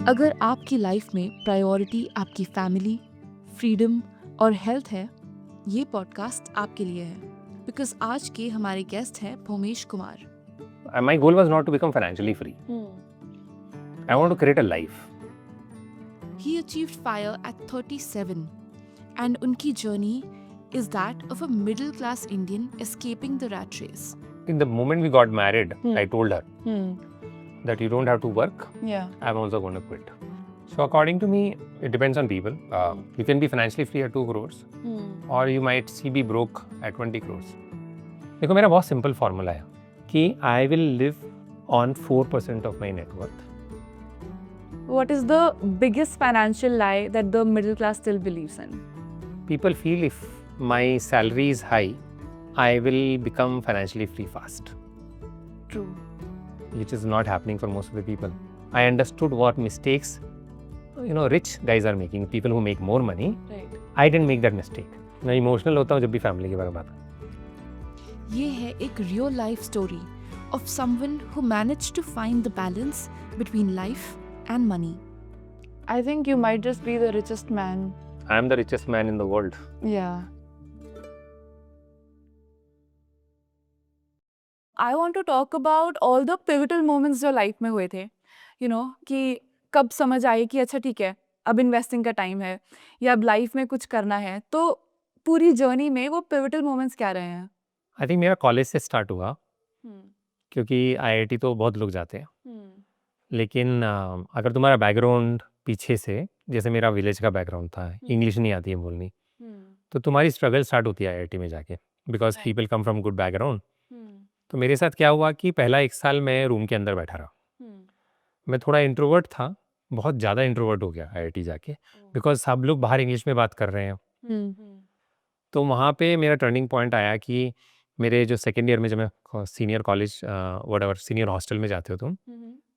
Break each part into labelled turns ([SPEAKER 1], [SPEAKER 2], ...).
[SPEAKER 1] अगर आपकी लाइफ में प्रायोरिटी आपकी फैमिली, फ्रीडम और हेल्थ है, ये पॉडकास्ट आपके लिए है। बिकॉज आज के हमारे गेस्ट हैं भोमेश Kumar.
[SPEAKER 2] My goal was not to become financially free. I want to create a life.
[SPEAKER 1] He achieved FIRE at 37 and उनकी journey is that of a middle class Indian escaping the rat race.
[SPEAKER 2] In the moment we got married, I told her that you don't have to work.
[SPEAKER 1] Yeah.
[SPEAKER 2] I'm also going to quit. So according to me, it depends on people. You can be financially free at 2 crores or you might be broke at 20 crores. देखो मेरा बहुत simple formula है कि I will live on 4% of my net worth.
[SPEAKER 3] What is the biggest financial lie that the middle class still believes in?
[SPEAKER 2] People feel if my salary is high, I will become financially free fast.
[SPEAKER 3] True.
[SPEAKER 2] Which is not happening for most of the people. I understood what mistakes, rich guys are making, people who make more money.
[SPEAKER 3] Right.
[SPEAKER 2] I didn't make that mistake. मैं emotional होता हूँ जब भी family के बारे में बात करता
[SPEAKER 1] ये है एक real life story of someone who managed to find the balance between life and money.
[SPEAKER 3] I think you might just be the richest man.
[SPEAKER 2] I am the richest man in the world.
[SPEAKER 3] Yeah. I want to talk about all the pivotal moments जो life में हुए थे. कि कब समझ आई कि अच्छा ठीक है, अब इन्वेस्टिंग का टाइम है या अब लाइफ में कुछ करना है. तो पूरी जर्नी में वो पिवटल मोमेंट्स क्या रहे हैं?
[SPEAKER 2] I think मेरा कॉलेज से स्टार्ट हुआ क्योंकि IIT तो बहुत लोग जाते हैं. लेकिन अगर तुम्हारा बैकग्राउंड पीछे से, जैसे मेरा विलेज का बैकग्राउंड था, इंग्लिश नहीं आती है बोलनी, तो तुम्हारी स्ट्रगल स्टार्ट होती है IIT में जाके, because people come from good background. तो मेरे साथ क्या हुआ कि पहला 1 साल मैं रूम के अंदर बैठा रहा. मैं थोड़ा इंट्रोवर्ट था, बहुत ज़्यादा इंट्रोवर्ट हो गया IIT जाके, बिकॉज सब लोग बाहर इंग्लिश में बात कर रहे हैं. तो वहाँ पे मेरा टर्निंग पॉइंट आया कि मेरे जो सेकेंड ईयर में, जब मैं senior college whatever senior hostel में जाते हो तुम,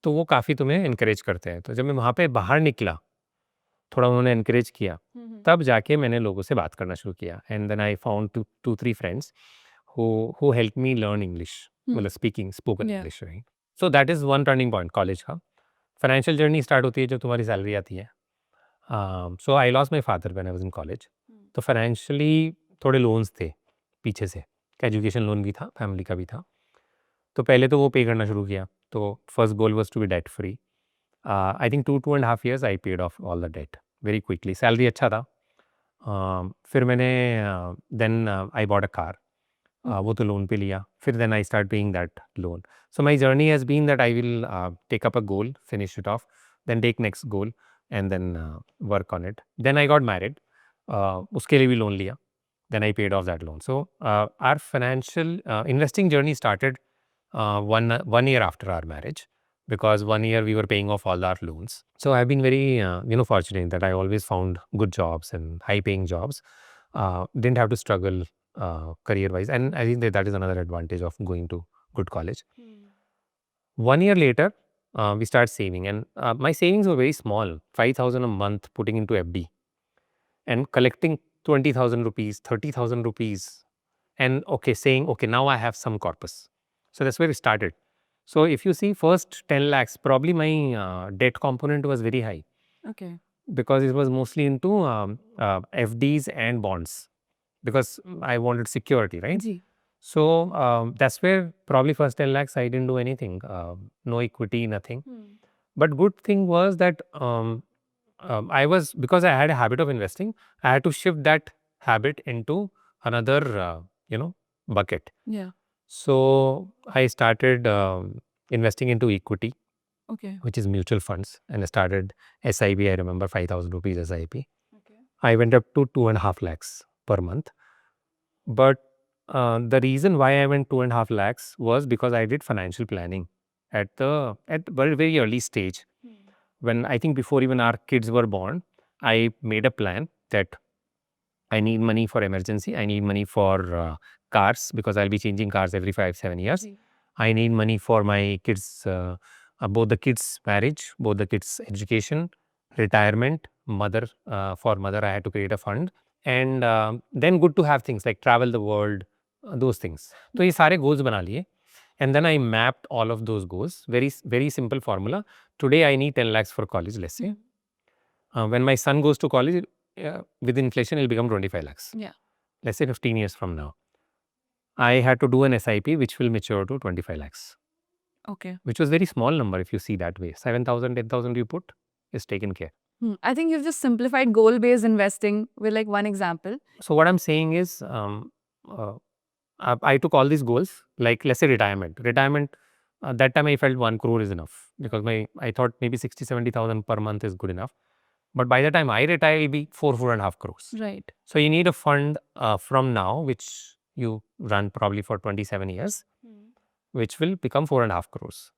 [SPEAKER 2] तो वो काफ़ी तुम्हें इनकरेज करते हैं. तो जब मैं वहाँ पे बाहर निकला, थोड़ा उन्होंने इनकरेज किया, तब जाके मैंने लोगों से बात करना शुरू किया. And then I found 2-3 friends who helped me learn English, मतलब spoken English, right? So that is one turning point college का. फाइनेंशियल जर्नी स्टार्ट होती है जब तुम्हारी सैलरी आती है. So I lost my father when I was in college. तो financially थोड़े लोन्स थे पीछे से, एजुकेशन लोन भी था, फैमिली का भी था. तो पहले तो वो पे करना शुरू किया. तो first goal was to be debt free. I think 2.5 years I paid off all the debt very quickly. Salary अच्छा था. फिर मैंने then I bought a car. वो तो लोन पे लिया. फिर then I start paying that loan. So my journey has been that I will take up a goal, finish it off, then take next goal and then work on it. Then I got married. उसके लिए भी loan लिया. Then I paid off that loan. So our financial investing journey started one year after our marriage, because 1 year we were paying off all our loans. So I've been very fortunate that I always found good jobs and high paying jobs. Didn't have to struggle career wise, and I think that is another advantage of going to good college. 1 year later we start saving, and my savings were very small, 5,000 a month putting into FD and collecting 20,000 rupees, 30,000 rupees, and saying, now I have some corpus. So that's where it started. So if you see, first 10 lakhs, probably my debt component was very high.
[SPEAKER 3] Okay.
[SPEAKER 2] Because it was mostly into FDs and bonds, because I wanted security, right?
[SPEAKER 3] Ji.
[SPEAKER 2] So that's where probably first 10 lakhs I didn't do anything. No equity, nothing. But good thing was that because I had a habit of investing, I had to shift that habit into another, bucket.
[SPEAKER 3] Yeah.
[SPEAKER 2] So I started investing into equity,
[SPEAKER 3] Okay.
[SPEAKER 2] which is mutual funds, and I started SIP. I remember 5,000 rupees SIP.
[SPEAKER 3] Okay.
[SPEAKER 2] I went up to 2.5 lakhs per month. But the reason why I went 2.5 lakhs was because I did financial planning at very, very early stage. When I think before even our kids were born, I made a plan that I need money for emergency. I need money for cars, because I'll be changing cars every 5-7 years. I need money for my kids, both the kids' marriage, both the kids' education, retirement, for mother I had to create a fund. And then good to have things like travel the world, those things. तो ये सारे goals बना लिए. And then I mapped all of those goals. Very, very simple formula. Today I need 10 lakhs for college, let's say. When my son goes to college, with inflation, it'll become 25 lakhs.
[SPEAKER 3] Yeah.
[SPEAKER 2] Let's say 15 years from now. I had to do an SIP which will mature to 25 lakhs.
[SPEAKER 3] Okay.
[SPEAKER 2] Which was very small number if you see that way. 7,000, 10,000 you put is taken care.
[SPEAKER 3] I think you've just simplified goal-based investing with like one example.
[SPEAKER 2] So what I'm saying is, I took all these goals, like let's say retirement. That time I felt 1 crore is enough because I thought maybe 60, 70,000 per month is good enough. But by the time I retire, it'll be 4.5 crores.
[SPEAKER 3] Right.
[SPEAKER 2] So you need a fund from now, which you run probably for 27 years, which will become 4.5 crores.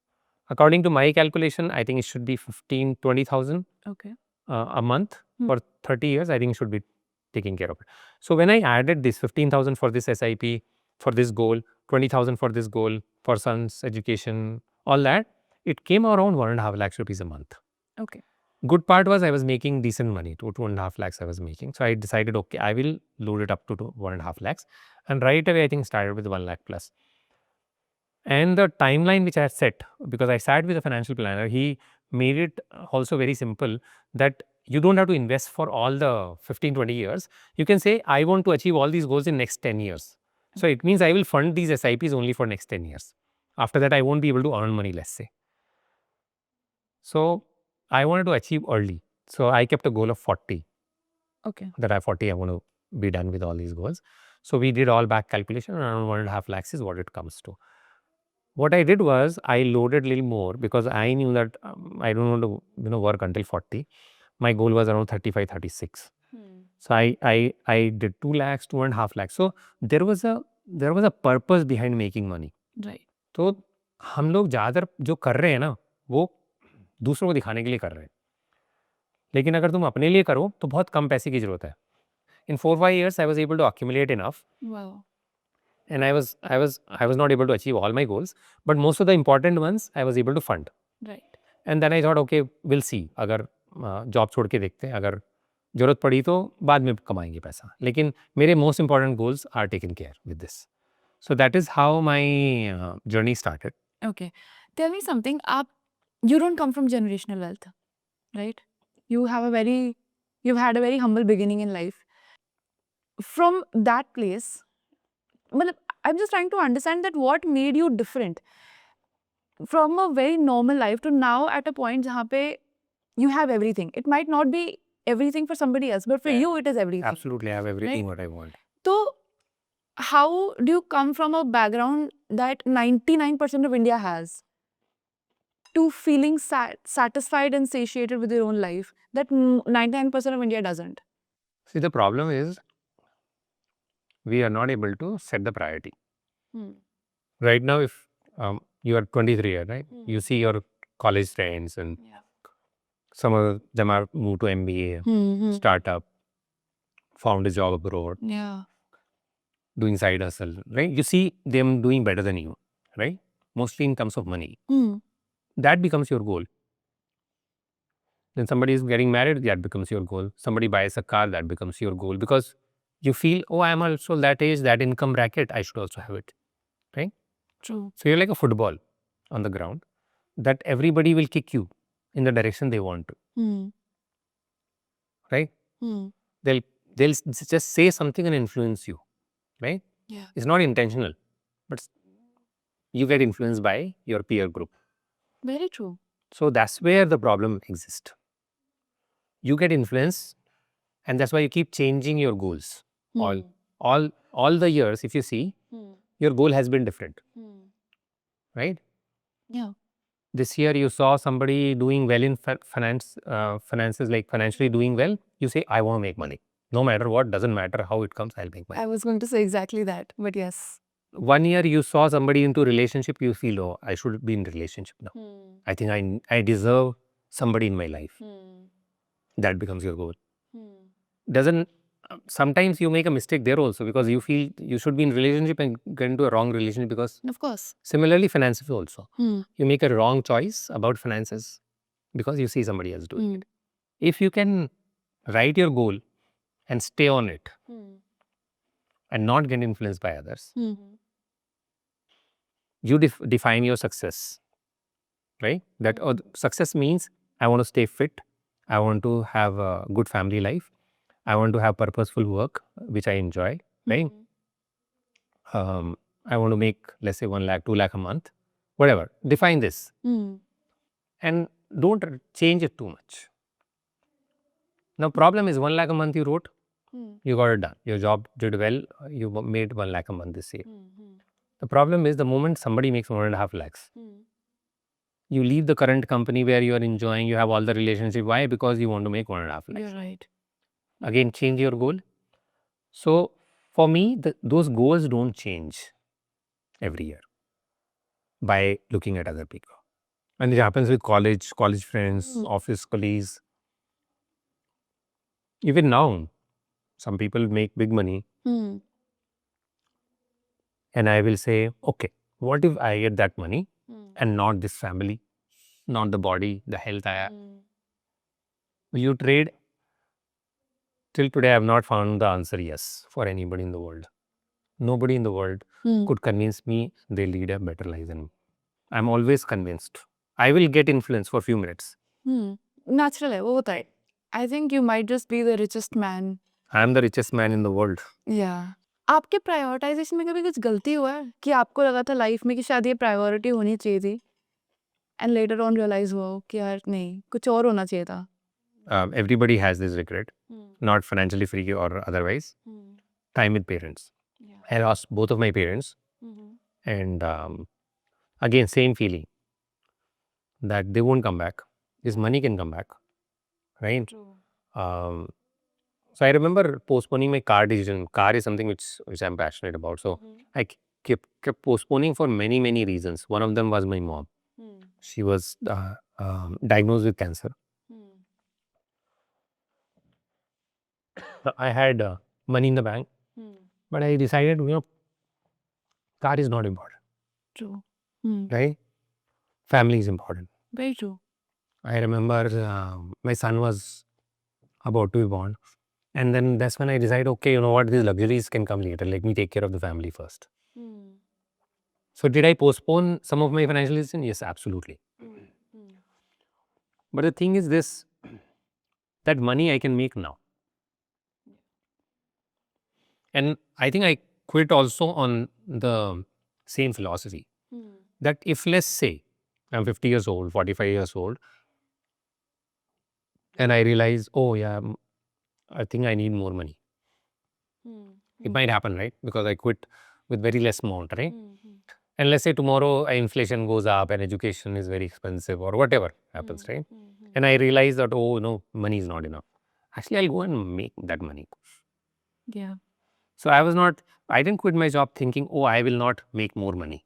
[SPEAKER 2] According to my calculation, I think it should be 15, 20,000
[SPEAKER 3] Okay.
[SPEAKER 2] a month for 30 years. I think it should be taking care of it. So when I added this 15,000 for this SIP, for this goal, 20,000 for this goal, for son's education, all that, it came around 1.5 lakhs rupees a month.
[SPEAKER 3] Okay.
[SPEAKER 2] Good part was I was making decent money, 2.5 lakhs I was making. So I decided, okay, I will load it up to 1.5 lakhs. And right away, I think started with 1 lakh plus. And the timeline which I had set, because I sat with a financial planner, he made it also very simple that you don't have to invest for all the 15, 20 years. You can say, I want to achieve all these goals in next 10 years. So it means I will fund these SIPs only for next 10 years. After that, I won't be able to earn money, let's say. So I wanted to achieve early. So I kept a goal of 40.
[SPEAKER 3] Okay.
[SPEAKER 2] That I 40, I want to be done with all these goals. So we did all back calculation, around 1.5 lakhs is what it comes to. What I did was I loaded a little more because I knew that I don't want to work until 40. My goal was around 35, 36. So I did 2 lakhs, 2.5 lakhs. So there was a purpose behind making money.
[SPEAKER 3] Right.
[SPEAKER 2] तो हम लोग ज़्यादातर जो कर रहे हैं ना वो दूसरों को दिखाने के लिए कर रहे हैं. लेकिन अगर तुम अपने लिए करो तो बहुत कम पैसे की जरूरत है. In 4-5 years I was able to accumulate enough.
[SPEAKER 3] Wow.
[SPEAKER 2] And I was not able to achieve all my goals, but most of the important ones I was able to fund.
[SPEAKER 3] Right.
[SPEAKER 2] And then I thought, okay, we'll see. अगर job छोड़ के देखते हैं, अगर जरूरत पड़ी तो बाद में कमाएंगे पैसा. लेकिन मेरे most important goals are taken care with this. So that is how my journey started.
[SPEAKER 3] Okay. Tell me something. You don't come from generational wealth, right? You've had a very humble beginning in life. From that place, I'm just trying to understand that what made you different from a very normal life to now at a point जहाँ पे you have everything. It might not be everything for somebody else, but for you it is everything.
[SPEAKER 2] Absolutely, I have everything
[SPEAKER 3] Right.
[SPEAKER 2] what I want.
[SPEAKER 3] So how do you come from a background that 99% of India has to feeling satisfied and satiated with your own life that 99% of India doesn't?
[SPEAKER 2] See, the problem is we are not able to set the priority. Right now, if you are 23 years, right? You see your college friends and some of them are moved to MBA, startup, found a job abroad,
[SPEAKER 3] Yeah.
[SPEAKER 2] doing side hustle, right? You see them doing better than you, right? Mostly in terms of money. That becomes your goal. Then somebody is getting married, that becomes your goal. Somebody buys a car, that becomes your goal. Because you feel, oh, I'm also that age, that income bracket, I should also have it, right?
[SPEAKER 3] True.
[SPEAKER 2] So you're like a football on the ground that everybody will kick you in the direction they want to, right? They'll just say something and influence you, right?
[SPEAKER 3] Yeah.
[SPEAKER 2] It's not intentional, but you get influenced by your peer group.
[SPEAKER 3] Very true.
[SPEAKER 2] So that's where the problem exists. You get influenced, and that's why you keep changing your goals. All the years, if you see, your goal has been different, right?
[SPEAKER 3] Yeah.
[SPEAKER 2] This year you saw somebody doing well in finances, like financially doing well. You say, I want to make money. No matter what, doesn't matter how it comes, I'll make money.
[SPEAKER 3] I was going to say exactly that, but yes.
[SPEAKER 2] 1 year you saw somebody into relationship, you feel, oh, I should be in relationship now. I think I deserve somebody in my life. That becomes your goal. Sometimes you make a mistake there also because you feel you should be in relationship and get into a wrong relationship because
[SPEAKER 3] Of course.
[SPEAKER 2] similarly finances also. You make a wrong choice about finances because you see somebody else doing it. If you can write your goal and stay on it and not get influenced by others, you define your success, right? That success means I want to stay fit, I want to have a good family life, I want to have purposeful work which I enjoy, right? I want to make, let's say, 1 lakh, 2 lakh a month, whatever. Define this and don't change it too much. Now, problem is 1 lakh a month you wrote, you got it done. Your job did well, you made 1 lakh a month this year. The problem is the moment somebody makes 1.5 lakhs, you leave the current company where you are enjoying, you have all the relationship. Why? Because you want to make 1.5 lakhs.
[SPEAKER 3] You're right.
[SPEAKER 2] Again, change your goal. So, for me, those goals don't change every year by looking at other people. And it happens with college friends, office colleagues. Even now, some people make big money. And I will say, okay, what if I get that money and not this family, not the body, the health I have? You trade. Till today, I have not found the answer yes for anybody in the world. Nobody in the world could convince me they lead a better life than me. I'm always convinced. I will get influence for a few minutes.
[SPEAKER 3] Natural है वो होता है. I think you might just be the richest man.
[SPEAKER 2] I am the richest man in the world.
[SPEAKER 3] Yeah. आपके prioritisation में कभी कुछ गलती हुआ है कि आपको लगा था लाइफ में कि शायद ये प्रायोरिटी होनी चाहिए थी एंड लेटर ऑन रियलाइज हुआ कि यार नहीं कुछ और होना चाहिए था.
[SPEAKER 2] Everybody has this regret, not financially free or otherwise. Time with parents. I lost both of my parents. And again, same feeling that they won't come back. This money can come back, right? So I remember postponing my car decision. Car is something which I'm passionate about. So I kept postponing for many reasons. One of them was my mom. She was diagnosed with cancer. I had money in the bank, but I decided, car is not important.
[SPEAKER 3] True.
[SPEAKER 2] Right? Family is important.
[SPEAKER 3] Very true.
[SPEAKER 2] I remember my son was about to be born. And then that's when I decided, okay, you know what, these luxuries can come later. Let me take care of the family first. So did I postpone some of my financial decisions? Yes, absolutely. But the thing is this, that money I can make now. And I think I quit also on the same philosophy. That if, let's say, I'm 50 years old, 45 years old, and I realize, oh yeah, I think I need more money. It might happen, right? Because I quit with very less amount, right? And let's say tomorrow inflation goes up and education is very expensive or whatever happens, right? And I realize that, oh, no, money is not enough. Actually, I'll go and make that money.
[SPEAKER 3] Yeah.
[SPEAKER 2] So I didn't quit my job thinking, oh, I will not make more money.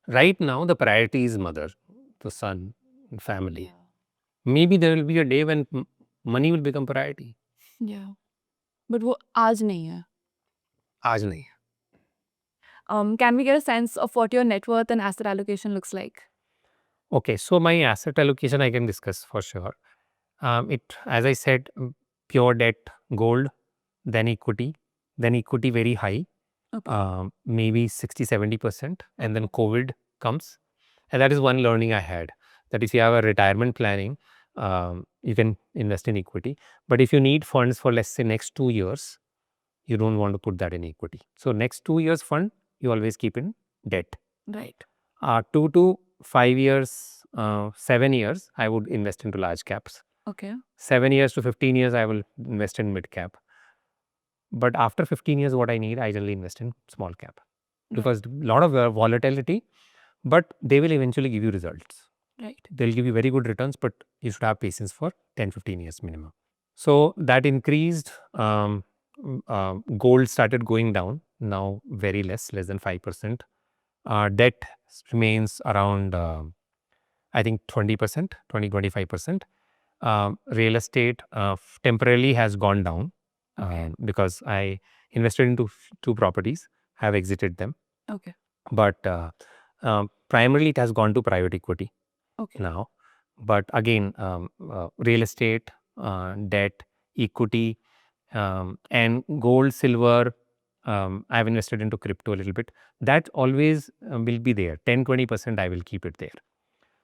[SPEAKER 2] Right now, the priority is mother, the son, family. Yeah. Maybe there will be a day when money will become priority.
[SPEAKER 3] Yeah. But वो आज नहीं है.
[SPEAKER 2] आज नहीं.
[SPEAKER 3] Can we get a sense of what your net worth and asset allocation looks like?
[SPEAKER 2] Okay, so my asset allocation I can discuss for sure. As I said, pure debt, gold, then equity very high, maybe 60-70%, and then COVID comes. And that is one learning I had, that if you have a retirement planning, you can invest in equity. But if you need funds for, let's say, next 2 years, you don't want to put that in equity. So next 2 years fund, you always keep in debt.
[SPEAKER 3] Right.
[SPEAKER 2] 2 to 5 years, 7 years, I would invest into large caps.
[SPEAKER 3] Okay.
[SPEAKER 2] 7 years to 15 years, I will invest in mid cap. But after 15 years, what I need, I generally invest in small cap. Because a lot of volatility, but they will eventually give you results.
[SPEAKER 3] Right.
[SPEAKER 2] They'll give you very good returns, but you should have patience for 10-15 years minimum. So that increased, gold started going down, now very less than 5%. Debt remains around, I think 20%, 20-25%. Real estate temporarily has gone down because I invested into 2 properties, have exited them.
[SPEAKER 3] Okay.
[SPEAKER 2] But primarily it has gone to private equity now. But again, real estate, debt, equity, and gold, silver, I've invested into crypto a little bit. That always will be there. 10-20% I will keep it there.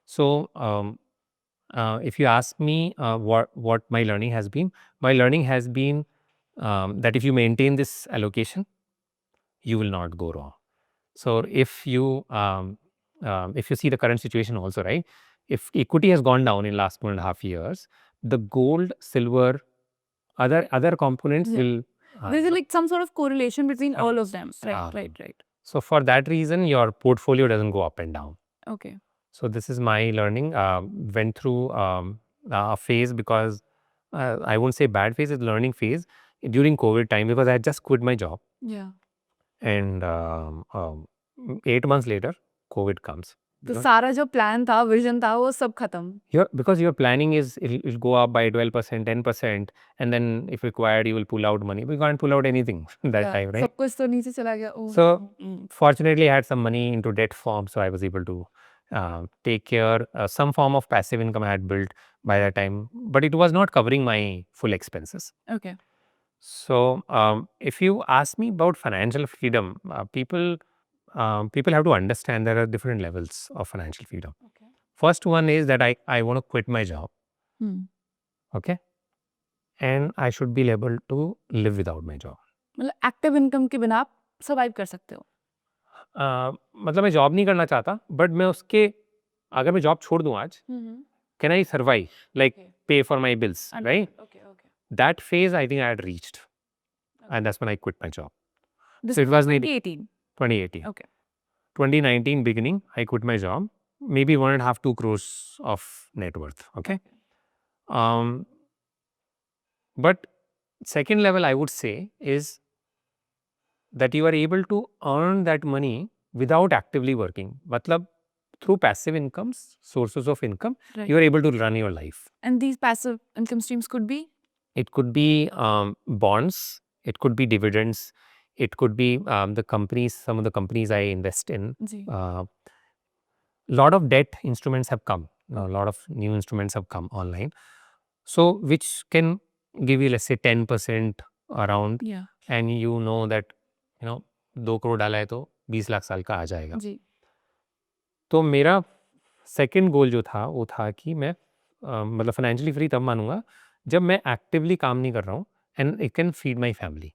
[SPEAKER 2] So if you ask me what my learning has been that if you maintain this allocation, you will not go wrong. So if you see the current situation also, right? If equity has gone down in last 1.5 years, the gold, silver, other components will.
[SPEAKER 3] There's like some sort of correlation between all of them. Right.
[SPEAKER 2] So for that reason, your portfolio doesn't go up and down.
[SPEAKER 3] Okay.
[SPEAKER 2] So this is my learning. Went through a phase because I won't say bad phase, it's learning phase during COVID time because I had just quit my job.
[SPEAKER 3] Yeah.
[SPEAKER 2] And 8 months later, COVID comes.
[SPEAKER 3] तो सारा जो plan था, vision था, वो सब खत्म.
[SPEAKER 2] Because your planning is it'll go up by 12%, 10%, and then if required, you will pull out money. We can't pull out anything that time, right?
[SPEAKER 3] सब कुछ तो नीचे चला गया.
[SPEAKER 2] So fortunately, I had some money into debt form, so I was able to take care. Some form of passive income I had built by that time, but it was not covering my full expenses.
[SPEAKER 3] Okay.
[SPEAKER 2] So if you ask me about financial freedom, people have to understand there are different levels of financial freedom.
[SPEAKER 3] Okay.
[SPEAKER 2] First one is that I want to quit my job. Okay. And I should be able to live without my job.
[SPEAKER 3] मतलब active income के बिना आप survive कर सकते हो.
[SPEAKER 2] मतलब मैं job नहीं करना चाहता, बट मैं उसके अगर मैं जॉब छोड़ दूं आज, कैन आई सर्वाइव लाइक पे for my bills, right? That phase I think I had reached, and that's when I quit my job.
[SPEAKER 3] This
[SPEAKER 2] So it was
[SPEAKER 3] 2018.
[SPEAKER 2] Okay. 2019 beginning, I quit my job. Maybe 1.5-2 crores of net worth. Okay. But second level I would say is that you are able to earn that money without actively working. Matlab, through passive incomes, sources of income,
[SPEAKER 3] Right.
[SPEAKER 2] you are able to run your life.
[SPEAKER 3] And these passive income streams could be?
[SPEAKER 2] It could be bonds, it could be dividends, it could be some of the companies I invest in. Lot of debt instruments have come. A lot of new instruments have come online. So which can give you, let's say, 10% around.
[SPEAKER 3] Yeah.
[SPEAKER 2] And you know that 2 crore डाला है तो 20 लाख साल का आ जाएगा.
[SPEAKER 3] जी.
[SPEAKER 2] तो मेरा second goal जो था वो था कि मैं मतलब फाइनेंशियली फ्री तब मानूंगा जब मैं एक्टिवली काम नहीं कर रहा हूँ and it can feed my family,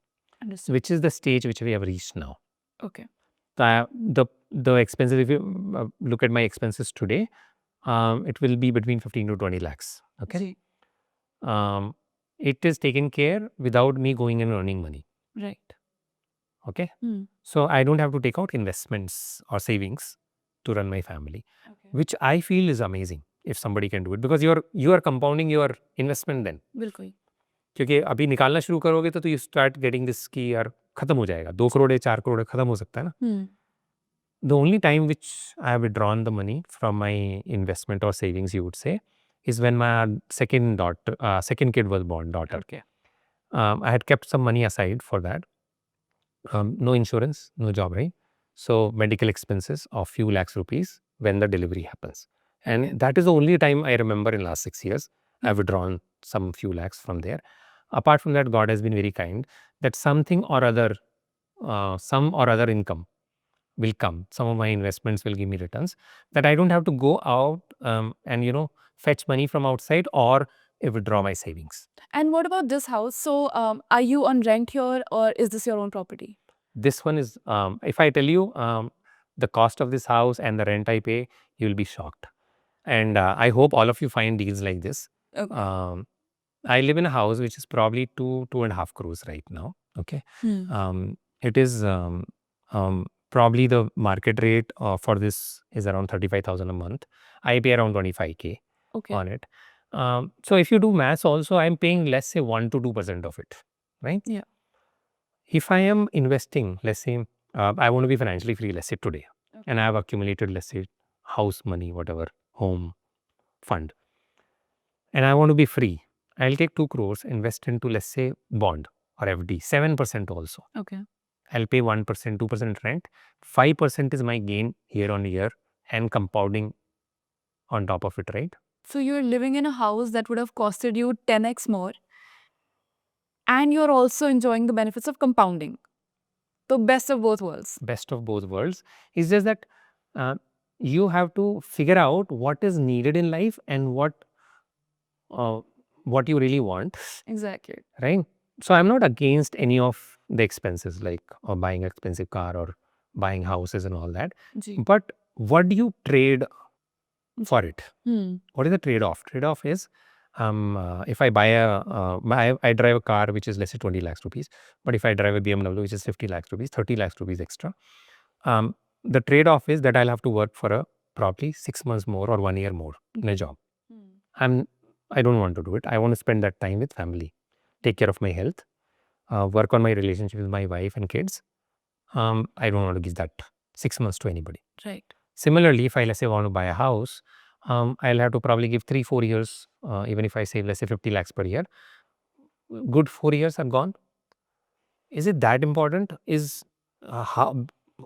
[SPEAKER 2] which is the stage which we have reached now.
[SPEAKER 3] Okay.
[SPEAKER 2] The expenses, if you look at my expenses today, it will be between 15 to 20 lakhs. Okay.
[SPEAKER 3] जी.
[SPEAKER 2] It is taken care without me going and earning money.
[SPEAKER 3] Right.
[SPEAKER 2] Okay. So I don't have to take out investments or savings to run my family, which I feel is amazing if somebody can do it, because you are compounding your investment then.
[SPEAKER 3] बिल्कुल.
[SPEAKER 2] क्योंकि अभी निकालना शुरू करोगे तो you start getting this की यार खत्म हो जाएगा, 2 करोड़ या 4 करोड़ खत्म हो सकता है ना. The only time which I have withdrawn the money from my investment और savings, you would say, is when my second kid was born, daughter.
[SPEAKER 3] Okay.
[SPEAKER 2] I had kept some money aside for that. No insurance, no job, right? So medical expenses of few lakhs rupees when the delivery happens. And that is the only time I remember in last 6 years I've withdrawn some few lakhs from there. Apart from that, God has been very kind that something or other, some or other income will come. Some of my investments will give me returns that I don't have to go out and fetch money from outside or withdraw my savings.
[SPEAKER 3] And what about this house? So are you on rent here or is this your own property?
[SPEAKER 2] This one is, if I tell you the cost of this house and the rent I pay, you will be shocked. And I hope all of you find deals like this.
[SPEAKER 3] Okay.
[SPEAKER 2] I live in a house which is probably 2.5 crores right now. Okay. It is probably the market rate for this is around 35,000 a month. I pay around 25K on it. So if you do maths also, I'm paying, let's say, 1 to 2% of it, right?
[SPEAKER 3] Yeah.
[SPEAKER 2] If I am investing, let's say, I want to be financially free, let's say today, and I have accumulated, let's say, house money, whatever, home fund, and I want to be free, I'll take 2 crores, invest into, let's say, bond or FD, 7% also.
[SPEAKER 3] Okay.
[SPEAKER 2] I'll pay 1%, 2% rent, 5% is my gain year on year and compounding on top of it, right?
[SPEAKER 3] So you're living in a house that would have costed you 10x more, and you're also enjoying the benefits of compounding. So best of both worlds.
[SPEAKER 2] Best of both worlds. It's just that you have to figure out what is needed in life and what you really want,
[SPEAKER 3] Exactly.
[SPEAKER 2] right? So I'm not against any of the expenses like or buying expensive car or buying houses and all that.
[SPEAKER 3] Ji.
[SPEAKER 2] But what do you trade for it?
[SPEAKER 3] Hmm.
[SPEAKER 2] What is the trade-off? Trade-off is if I buy I drive a car which is let's say 20 lakhs rupees, but if I drive a BMW which is 50 lakhs rupees, 30 lakhs rupees extra, the trade-off is that I'll have to work for probably 6 months more or 1 year more in a job. I don't want to do it. I want to spend that time with family, take care of my health, work on my relationship with my wife and kids. I don't want to give that 6 months to anybody.
[SPEAKER 3] Right.
[SPEAKER 2] Similarly, if I let's say want to buy a house, I'll have to probably give 3-4 years, even if I save let's say 50 lakhs per year, good 4 years are gone. Is it that important? Is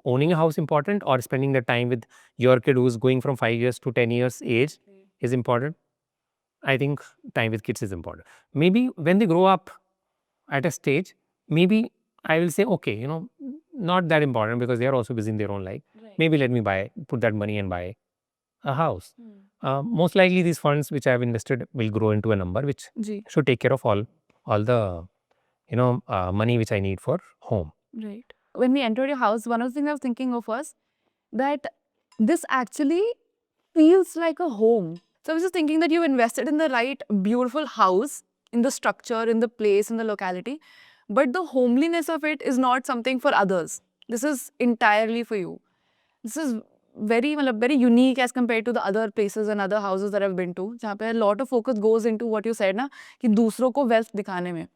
[SPEAKER 2] owning a house important, or spending the time with your kid who's going from 5 years to 10 years age is important? I think time with kids is important. Maybe when they grow up at a stage, maybe I will say, okay, not that important because they are also busy in their own life.
[SPEAKER 3] Right.
[SPEAKER 2] Maybe let me put that money and buy a house. Most likely these funds which I have invested will grow into a number which
[SPEAKER 3] Ji.
[SPEAKER 2] should take care of all the money which I need for home.
[SPEAKER 3] Right. When we entered your house, one of the things I was thinking of was that this actually feels like a home. So I was just thinking that you invested in the right, beautiful house, in the structure, in the place, in the locality. But the homeliness of it is not something for others. This is entirely for you. This is very unique as compared to the other places and other houses that I've been to, जहाँ पे a lot of focus goes into what you said ना, कि दूसरों को wealth दिखाने में,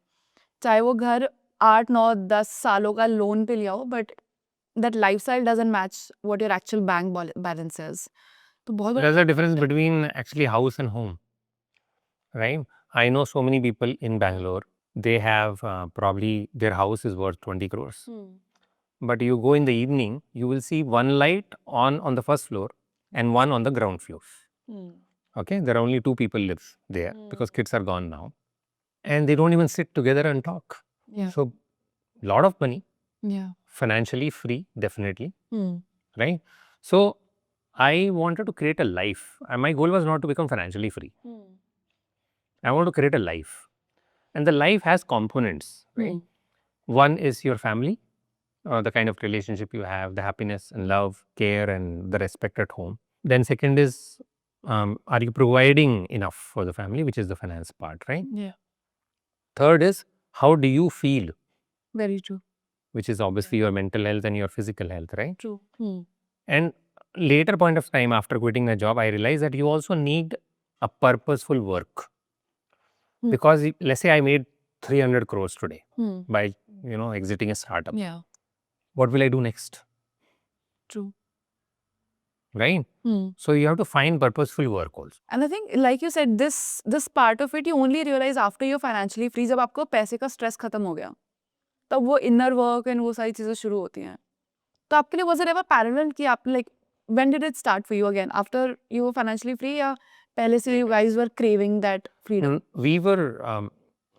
[SPEAKER 3] चाहे वो घर 8, 9, 10 सालों का लोन पे लिया हो, but that lifestyle doesn't match what your actual bank balance is. तो बहुत
[SPEAKER 2] There's a difference between actually house and home, right? I know so many people in Bangalore, they have probably their house is worth 20 crores. But you go in the evening, you will see one light on the first floor and one on the ground floor. Okay, there are only 2 people live there because kids are gone now, and they don't even sit together and talk.
[SPEAKER 3] Yeah.
[SPEAKER 2] So, lot of money,
[SPEAKER 3] Yeah.
[SPEAKER 2] financially free, definitely, right? So, I wanted to create a life. And my goal was not to become financially free. I want to create a life, and the life has components, right? One is your family. The kind of relationship you have, the happiness and love, care and the respect at home. Then second is, are you providing enough for the family, which is the finance part, right?
[SPEAKER 3] Yeah.
[SPEAKER 2] Third is, how do you feel,
[SPEAKER 3] Very true.
[SPEAKER 2] which is obviously your mental health and your physical health, right?
[SPEAKER 3] True.
[SPEAKER 2] And later point of time after quitting the job, I realized that you also need a purposeful work. Because let's say I made 300 crores today by, exiting a startup.
[SPEAKER 3] Yeah.
[SPEAKER 2] What will I do next?
[SPEAKER 3] True.
[SPEAKER 2] Right? So you have to find purposeful work also.
[SPEAKER 3] And I think, like you said, this part of it you only realize after you're financially free, जब आपको पैसे का stress खत्म हो गया, तब वो inner work and वो सारी चीजें शुरू होती हैं. तो आपके लिए was it ever parallel कि आप like when did it start for you again after you were financially free, या पहले से you guys were craving that freedom?
[SPEAKER 2] We were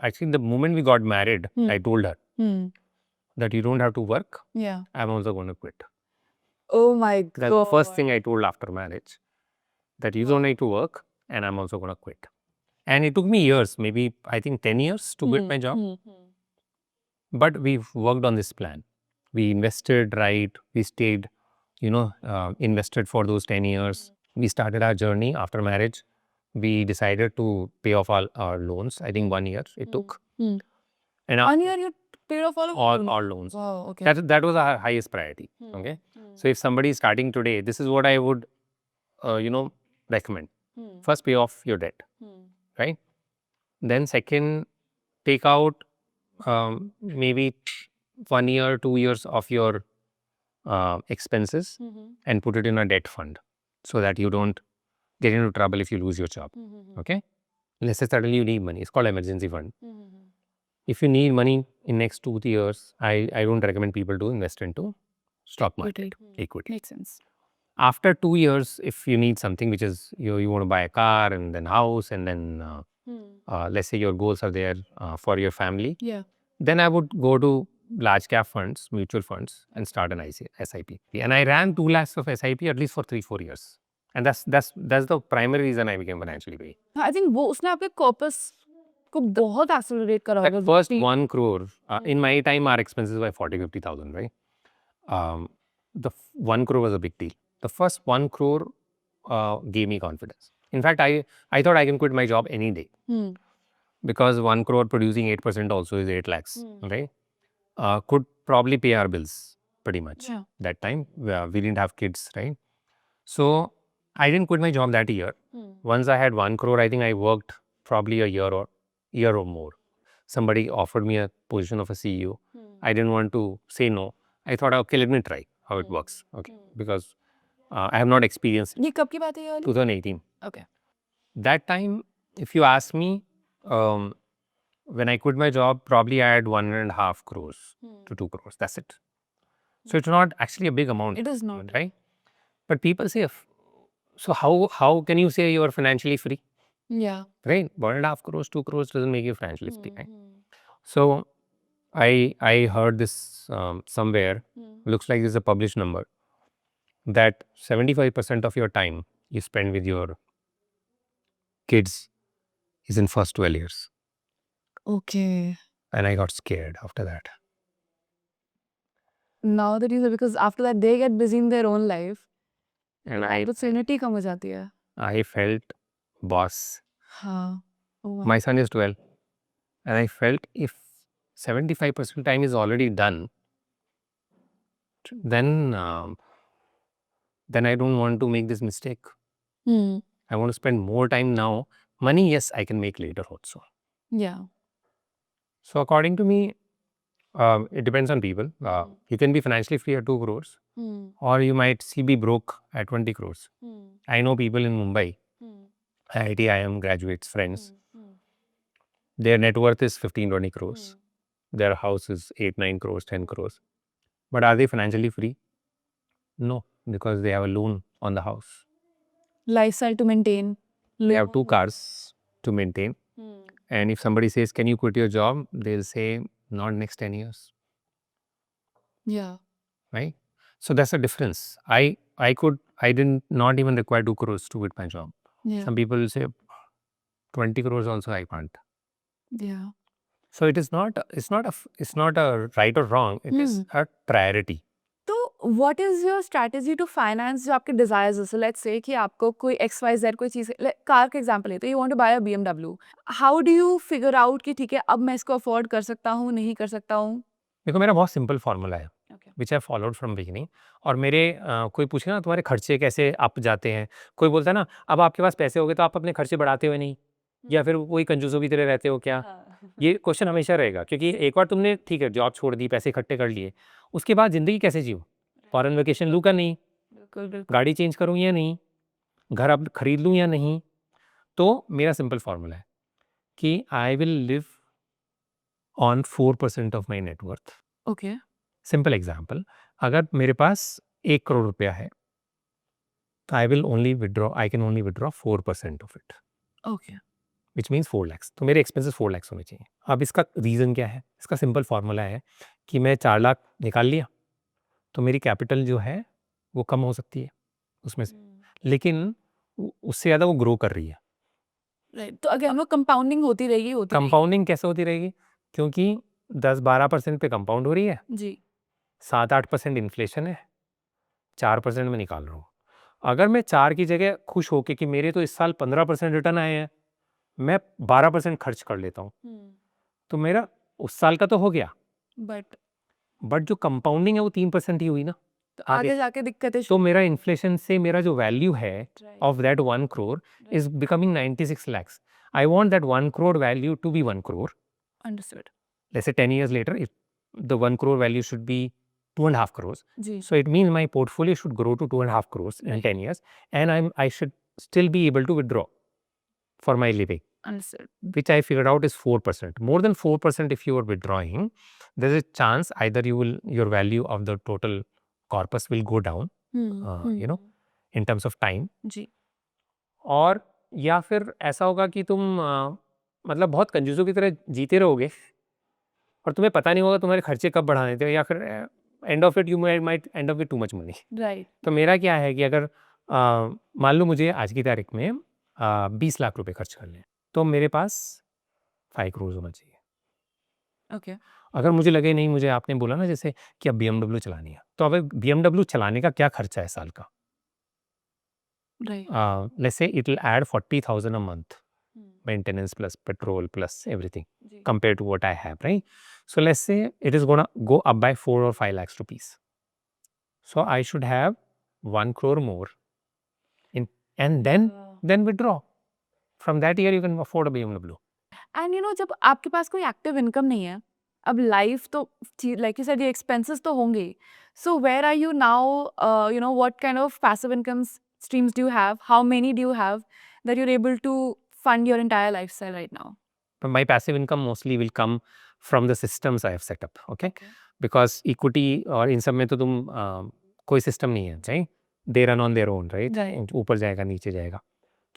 [SPEAKER 2] actually the moment we got married, I told her that you don't have to work.
[SPEAKER 3] Yeah.
[SPEAKER 2] I'm also going to quit.
[SPEAKER 3] Oh my God.
[SPEAKER 2] That's the first thing I told after marriage, that you don't need to work and I'm also going to quit. And it took me years, maybe I think 10 years to quit my job. But we've worked on this plan. We invested right, we stayed, invested for those 10 years. We started our journey after marriage. We decided to pay off all our loans. I think 1 year it took. And
[SPEAKER 3] 1 year you paid off all
[SPEAKER 2] loans.
[SPEAKER 3] Wow, okay.
[SPEAKER 2] That was our highest priority. Okay. So if somebody is starting today, this is what I would, recommend. First, pay off your debt, right? Then second, take out maybe 1 year, 2 years of your expenses and put it in a debt fund so that you don't get into trouble if you lose your job. Okay. Let's say suddenly you need money. It's called emergency fund. If you need money in next 2 years, I don't recommend people to invest into stock market, equity.
[SPEAKER 3] Makes sense.
[SPEAKER 2] After 2 years, if you need something, which is you want to buy a car and then house and then let's say your goals are there for your family,
[SPEAKER 3] Yeah.
[SPEAKER 2] then I would go to large cap funds, mutual funds, and start an SIP. And I ran 2 lakhs of SIP at least for 3-4 years. And that's the primary reason I became financially free.
[SPEAKER 3] I think वो उसने आपके corpus को बहुत accelerate करा
[SPEAKER 2] That
[SPEAKER 3] होगा.
[SPEAKER 2] first 1 crore, in my time, our expenses were 40,000-50,000, right? The 1 crore was a big deal. The first 1 crore gave me confidence. In fact, I thought I can quit my job any day. Because 1 crore producing 8% also is 8 lakhs, right? Could probably pay our bills pretty much.
[SPEAKER 3] Yeah.
[SPEAKER 2] That time. We didn't have kids, right? So I didn't quit my job that year. Once I had 1 crore, I think I worked probably a year or more. Somebody offered me a position of a CEO. I didn't want to say no. I thought, okay, let me try how it works. Okay, because I have not experienced it.
[SPEAKER 3] ये कब की बात है ये वाली?
[SPEAKER 2] 2018.
[SPEAKER 3] Okay.
[SPEAKER 2] That time, if you ask me, when I quit my job, probably I had 1.5 crores to 2 crores. That's it. So it's not actually a big amount.
[SPEAKER 3] It is not.
[SPEAKER 2] Right? But people say, so how can you say you are financially free?
[SPEAKER 3] Yeah.
[SPEAKER 2] Right? 1.5 crores, 2 crores doesn't make you financially free. Right? So I heard this somewhere. Looks like this is a published number. That 75% of your time you spend with your kids is in first 12 years.
[SPEAKER 3] Okay.
[SPEAKER 2] And I got scared after that.
[SPEAKER 3] Now that you know, because after that they get busy in their own life.
[SPEAKER 2] And
[SPEAKER 3] opportunity कम हो जाती है.
[SPEAKER 2] I felt boss.
[SPEAKER 3] हाँ. Oh, wow.
[SPEAKER 2] My son is 12. And I felt if 75% time is already done, then I don't want to make this mistake. I want to spend more time now. Money, yes, I can make later also.
[SPEAKER 3] Yeah.
[SPEAKER 2] So according to me, it depends on people. You can be financially free at 2 crores or you might still be broke at 20 crores. I know people in Mumbai, IIT, IIM graduates, friends. Their net worth is 15-20 crores. Their house is 8-9 crores, 10 crores. But are they financially free? No, because they have a loan on the house.
[SPEAKER 3] Lifestyle to maintain.
[SPEAKER 2] They have 2 cars to maintain. And if somebody says, can you quit your job? They'll say, not next 10 years.
[SPEAKER 3] Yeah.
[SPEAKER 2] Right? So that's the difference. I didn't not even require 2 crores to quit my job.
[SPEAKER 3] Yeah.
[SPEAKER 2] Some people will say 20 crores also I can't.
[SPEAKER 3] Yeah.
[SPEAKER 2] So it's not a right or wrong. It is a priority.
[SPEAKER 3] तो what is your strategy to finance जो आपके desires है? So let's say कि आपको कोई XYZ कोई चीज़ car का example लेते हैं, you want to buy a BMW. How do you figure out कि ठीक है अब मैं इसको अफोर्ड कर सकता हूँ नहीं कर सकता हूँ?
[SPEAKER 2] देखो मेरा बहुत सिंपल फॉर्मूला है विच आई फॉलोड फ्रॉम बिगिनिंग. और मेरे कोई पूछे ना तुम्हारे खर्चे कैसे अप जाते हैं, कोई बोलता है ना अब आपके पास पैसे हो गए तो आप अपने खर्चे बढ़ाते हो नहीं, या फिर कोई कंजूसों की तरह रहते हो क्या? ये क्वेश्चन हमेशा रहेगा, क्योंकि एक बार तुमने ठीक है जॉब छोड़ दी, पैसे इकट्ठे कर लिए, उसके बाद ज़िंदगी कैसे जीव? फॉरेन वेकेशन लूँ का नहीं, गाड़ी चेंज करूँ या नहीं, घर अब खरीद लूँ या नहीं? तो मेरा सिंपल फार्मूला है कि I will live on 4% of my net worth.
[SPEAKER 3] Okay.
[SPEAKER 2] Simple example, अगर मेरे पास 1 करोड़ रुपया है तो I can only withdraw 4% of it.
[SPEAKER 3] Okay.
[SPEAKER 2] Which means 4 lakhs. तो मेरे एक्सपेंसेस 4 lakhs होने चाहिए. अब इसका रीज़न क्या है? इसका सिंपल फार्मूला है कि मैं 4 लाख निकाल लिया तो मेरी कैपिटल जो है वो कम हो सकती है उसमें से, लेकिन उससे ज़्यादा वो ग्रो कर रही है.
[SPEAKER 3] राइट. तो अगर वो कंपाउंडिंग होती रहेगी
[SPEAKER 2] कंपाउंडिंग कैसे होती रहेगी? क्योंकि 10-12% पे कंपाउंड हो रही है
[SPEAKER 3] जी.
[SPEAKER 2] 7-8% इन्फ्लेशन है, 4% में निकाल रहा हूँ. अगर मैं 4 की जगह खुश होके कि मेरे तो इस साल 15% रिटर्न आए हैं, मैं 12% खर्च कर लेता हूँ, तो मेरा उस साल का तो हो गया, बट जो कंपाउंडिंग है वो 3% ही हुई ना.
[SPEAKER 3] तो आगे जाके दिक्कतें.
[SPEAKER 2] तो मेरा इन्फ्लेशन से मेरा जो वैल्यू है of that 1 crore is becoming 96 lakhs. I want that 1 crore value to be 1 crore.
[SPEAKER 3] Understood.
[SPEAKER 2] Let's say 10 years later, the 1 crore value should be 2.5 crores.
[SPEAKER 3] जी.
[SPEAKER 2] So it means my portfolio should grow to 2.5 crores in 10 years, and I should still be able to withdraw for my living.
[SPEAKER 3] Understood.
[SPEAKER 2] Which I figured out is 4%. More than 4% if you are withdrawing, there's a chance either your value of the total corpus will go down, in terms of time.
[SPEAKER 3] जी.
[SPEAKER 2] और या फिर ऐसा होगा कि तुम मतलब बहुत कंजूसों की तरह जीते रहोगे और तुम्हें पता नहीं होगा तुम्हारे खर्चे कब बढ़ाने थे, या फिर end of it you might and up with too much money.
[SPEAKER 3] Right.
[SPEAKER 2] तो मेरा क्या है कि अगर मान लो मुझे आज की तारीख में 20 लाख रुपए खर्च करने हैं, तो मेरे पास 5 करोड़ होना चाहिए।
[SPEAKER 3] ओके।
[SPEAKER 2] अगर मुझे लगे नहीं, मुझे आपने बोला ना जैसे कि अब BMW चलानी है, तो अब BMW चलाने का क्या खर्चा है साल का,
[SPEAKER 3] right.
[SPEAKER 2] Let's say it will add 40,000 a month, maintenance plus petrol plus everything
[SPEAKER 3] जी।
[SPEAKER 2] compared to what I have, right? So let's say it is gonna go up by 4 or 5 lakhs rupees. So I should have 1 crore more in, and then withdraw. From that year you can afford a BMW.
[SPEAKER 3] And जब आपके पास कोई active income नहीं है, अब life तो like you said ये expenses तो होंगे ही, so where are you now, what kind of passive income streams do you have, how many do you have that you are able to fund your entire lifestyle right now?
[SPEAKER 2] But my passive income mostly will come from the systems I have set up, okay? Because equity और इन सब में तो तुम कोई system नहीं है, right? They run on their own, right?
[SPEAKER 3] Right.
[SPEAKER 2] ऊपर जाएगा नीचे जाएगा.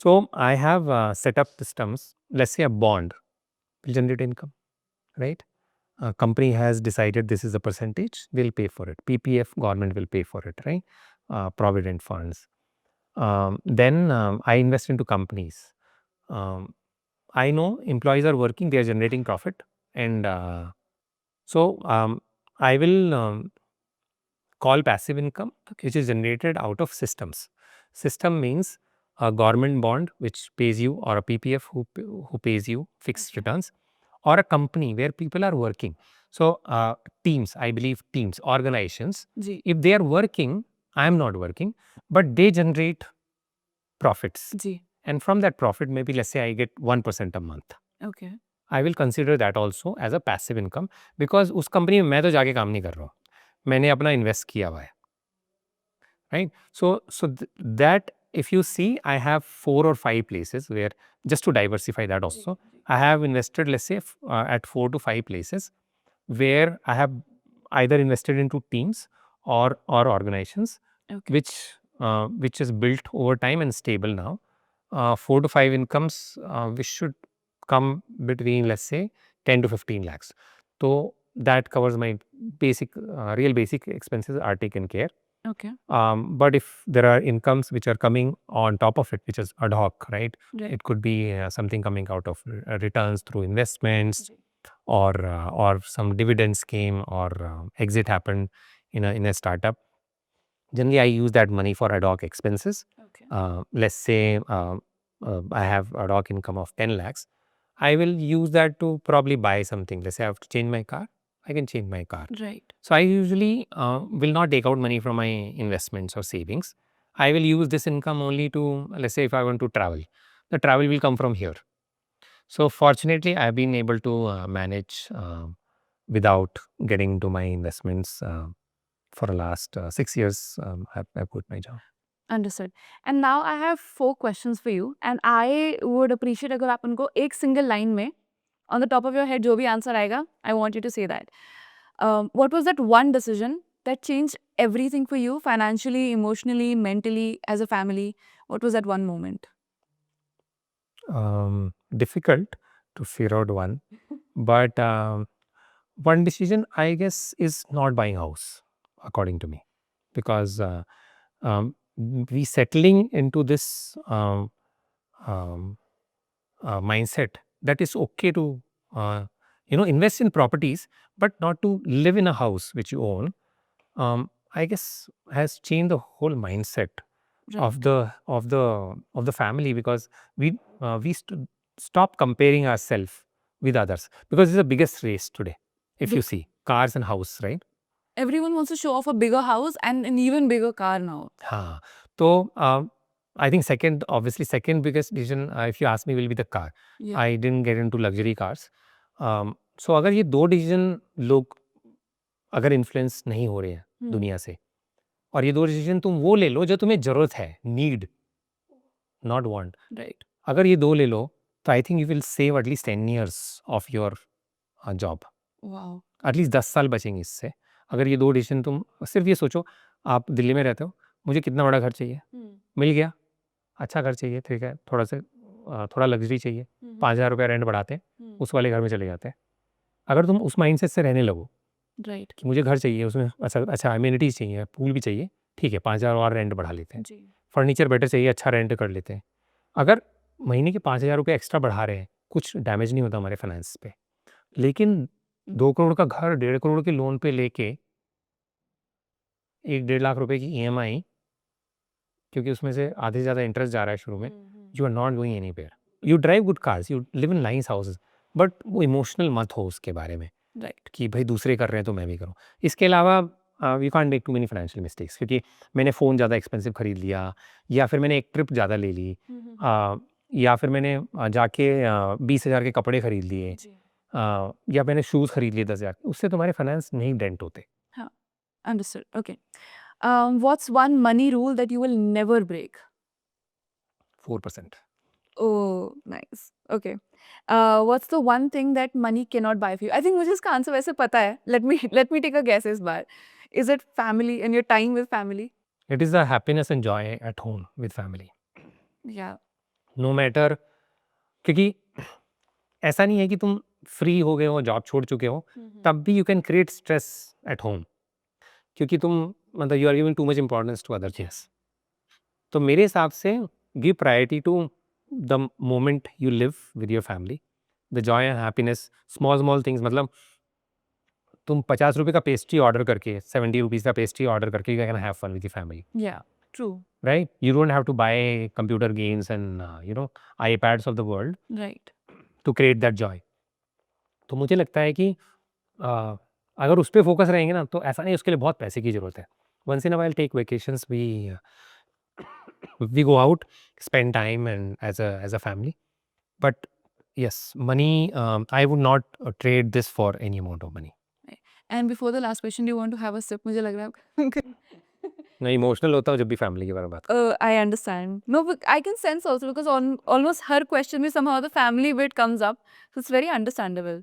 [SPEAKER 2] So I have set up systems. Let's say a bond will generate income, right? A company has decided this is a percentage, they'll pay for it. PPF, government will pay for it, right? Provident funds. Then I invest into companies. I know employees are working, they are generating profit, and so I will call passive income, which is generated out of systems. System means a government bond which pays you, or a PPF who pays you fixed returns, or a company where people are working. So teams, I believe teams, organizations,
[SPEAKER 3] जी।
[SPEAKER 2] if they are working, I am not working, but they generate profits.
[SPEAKER 3] जी।
[SPEAKER 2] And from that profit, maybe let's say I get 1% a month.
[SPEAKER 3] Okay.
[SPEAKER 2] I will consider that also as a passive income, because उस company में मैं तो जाके काम नहीं कर रहा हूँ, मैंने अपना इन्वेस्ट किया हुआ है, right? So that if you see, I have 4 or 5 places where, just to diversify that also, I have invested, let's say at 4 to 5 places where I have either invested into teams or organizations,
[SPEAKER 3] Okay.
[SPEAKER 2] which is built over time and stable now. 4 to 5 incomes which should come between, let's say, 10 to 15 lakhs. So that covers my basic, real basic expenses are taken care.
[SPEAKER 3] Okay.
[SPEAKER 2] But if there are incomes which are coming on top of it, which is ad hoc, right?
[SPEAKER 3] Right.
[SPEAKER 2] It could be something coming out of returns through investments, or some dividend scheme, or exit happened in a startup. Generally, I use that money for ad hoc expenses.
[SPEAKER 3] Okay.
[SPEAKER 2] Let's say I have ad hoc income of 10 lakhs. I will use that to probably buy something. Let's say I have to change my car, I can change my car.
[SPEAKER 3] Right.
[SPEAKER 2] So I usually will not take out money from my investments or savings. I will use this income only to, let's say if I want to travel, the travel will come from here. So fortunately, I have been able to manage without getting into my investments for the last 6 years. I quit my job.
[SPEAKER 3] Understood. And now I have 4 questions for you, and I would appreciate अगर आप उनको एक single line में on the top of your head जो भी answer आएगा, I want you to say that. What was that one decision that changed everything for you financially, emotionally, mentally, as a family? What was that one moment?
[SPEAKER 2] Difficult to figure out one, but one decision, I guess, is not buying a house, according to me, because we settling into this mindset that is okay to invest in properties, but not to live in a house which you own. I guess has changed the whole mindset of the family, because we stop comparing ourselves with others, because it's the biggest race today. If you see cars and house, right?
[SPEAKER 3] Everyone wants to show off a bigger house and an even bigger car now.
[SPEAKER 2] हाँ, तो I think obviously second biggest decision, if you ask me, will be the car.
[SPEAKER 3] Yeah.
[SPEAKER 2] I didn't get into luxury cars. So अगर ये दो decision लोग अगर influence नहीं हो रहे हैं दुनिया से, और ये दो डिसीजन तुम वो ले लो जो तुम्हें जरूरत है, नीड, नॉट वांट,
[SPEAKER 3] Right.
[SPEAKER 2] अगर ये दो ले लो, तो I think you will save at least 10 years of your job.
[SPEAKER 3] Wow.
[SPEAKER 2] At least 10 साल बचेंगे इससे. अगर ये दो डिसीजन तुम सिर्फ ये सोचो, आप दिल्ली में रहते हो, मुझे कितना बड़ा घर चाहिए, मिल गया, अच्छा घर चाहिए, ठीक है, थोड़ा लग्जरी चाहिए, 5,000 रुपया रेंट बढ़ाते हैं, उस वाले घर में चले जाते हैं. अगर तुम उस माइंडसेट से रहने लगो
[SPEAKER 3] राइट
[SPEAKER 2] कि मुझे घर चाहिए, उसमें अच्छा अम्यूनिटीज़ चाहिए, पूल भी चाहिए, ठीक है 5,000 और रेंट बढ़ा लेते हैं,
[SPEAKER 3] जी
[SPEAKER 2] फर्नीचर बेटर चाहिए, अच्छा रेंट कर लेते हैं। अगर महीने के 5,000 रुपये एक्स्ट्रा बढ़ा रहे हैं, कुछ डैमेज नहीं होता हमारे फाइनेंस पे। लेकिन 2 करोड़ का घर 1.5 करोड़ के लोन पे लेके 1-1.5 लाख रुपए की EMI, क्योंकि उसमें से आधे से ज़्यादा इंटरेस्ट जा रहा है शुरू में, you are not going anywhere. You drive good cars, you live in nice houses, but वो इमोशनल मत हो उसके बारे में
[SPEAKER 3] राइट
[SPEAKER 2] कि भाई दूसरे कर रहे हैं तो मैं भी करूँ। इसके अलावा you can't make too many financial mistakes, क्योंकि मैंने फ़ोन ज़्यादा एक्सपेंसिव खरीद लिया, या फिर मैंने एक ट्रिप ज़्यादा ले ली, या फिर मैंने जाके 20,000 के कपड़े खरीद लिए, या मैंने शूज़ खरीद लिए 10,000, उससे तुम्हारे फाइनेंस नहीं डेंट होते।
[SPEAKER 3] हाँ understood okay what's one money rule that you will never break
[SPEAKER 2] 4%।
[SPEAKER 3] Oh, nice. Okay. What's the one thing that money cannot buy for you? I think मुझे इसका आंसर वैसे पता है. Let me take a guess इस बार. Is it family and your time with family?
[SPEAKER 2] It is the happiness and joy at home with family.
[SPEAKER 3] Yeah.
[SPEAKER 2] No matter, क्योंकि ऐसा नहीं है कि तुम फ्री हो गए हो, जॉब छोड़ चुके हो, तब भी you can create stress at home, क्योंकि तुम मतलब you are giving too much importance to other things. तो मेरे हिसाब से give priority to the moment you live with your family, the joy and happiness, small small things. मतलब तुम 50 रुपये का पेस्ट्री ऑर्डर करके, 70 रुपीज़ का पेस्ट्री ऑर्डर करके you can have fun with your family,
[SPEAKER 3] Yeah. True.
[SPEAKER 2] Right? You don't have to buy computer games and iPads of the world
[SPEAKER 3] Right.
[SPEAKER 2] To create that joy. तो मुझे लगता है कि अगर उस पर फोकस रहेंगे ना, तो ऐसा नहीं उसके लिए बहुत पैसे की ज़रूरत है। Once in a while take vacations, we go out, spend time and as a family, but yes, money, I would not trade this for any amount of money.
[SPEAKER 3] And before the last question, do you want to have a sip? मुझे लग रहा है.
[SPEAKER 2] मैं emotional होता हूँ जब भी family के बारे में बात।
[SPEAKER 3] I understand. No, but I can sense also because on almost her question में somehow the family bit comes up, so it's very understandable.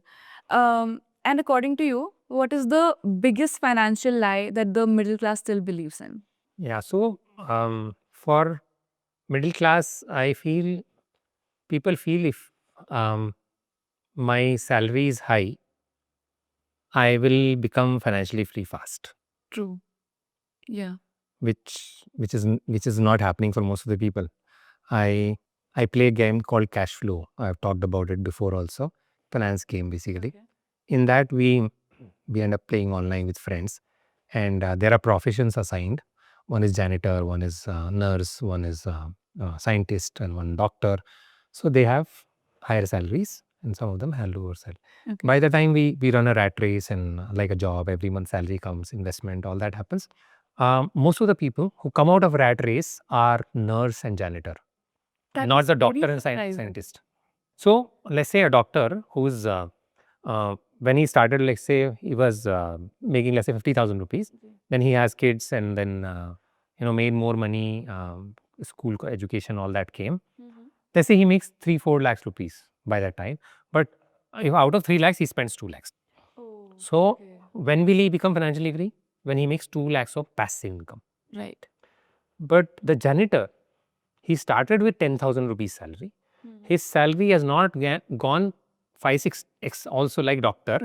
[SPEAKER 3] And according to you, what is the biggest financial lie that the middle class still believes in?
[SPEAKER 2] Yeah, so for middle class, I feel people feel if my salary is high, I will become financially free fast,
[SPEAKER 3] True. Yeah.
[SPEAKER 2] which is not happening for most of the people. I play a game called cash flow. I've talked about it before also. Finance game basically.
[SPEAKER 3] Okay.
[SPEAKER 2] In that we end up playing online with friends, and there are professions assigned. One is janitor, one is nurse, one is scientist, and one doctor. So they have higher salaries, and some of them have lower salary.
[SPEAKER 3] Okay.
[SPEAKER 2] By the time we run a rat race and like a job, every month salary comes, investment, all that happens. Most of the people who come out of rat race are nurse and janitor,
[SPEAKER 3] That
[SPEAKER 2] not
[SPEAKER 3] is
[SPEAKER 2] the
[SPEAKER 3] very
[SPEAKER 2] doctor and
[SPEAKER 3] surprising.
[SPEAKER 2] scientist. So let's say a doctor who's when he started, let's say he was making, let's say 50,000 rupees. Then he has kids, and then made more money. School education, all that came. Let's say he makes 3-4 lakhs rupees by that time. But if out of 3 lakhs, he spends 2 lakhs.
[SPEAKER 3] Oh.
[SPEAKER 2] So
[SPEAKER 3] Okay.
[SPEAKER 2] when will he become financially free? When he makes 2 lakhs of passive income.
[SPEAKER 3] Right.
[SPEAKER 2] But the janitor, he started with 10,000 rupees salary. His salary has not gone 5-6x also like doctor.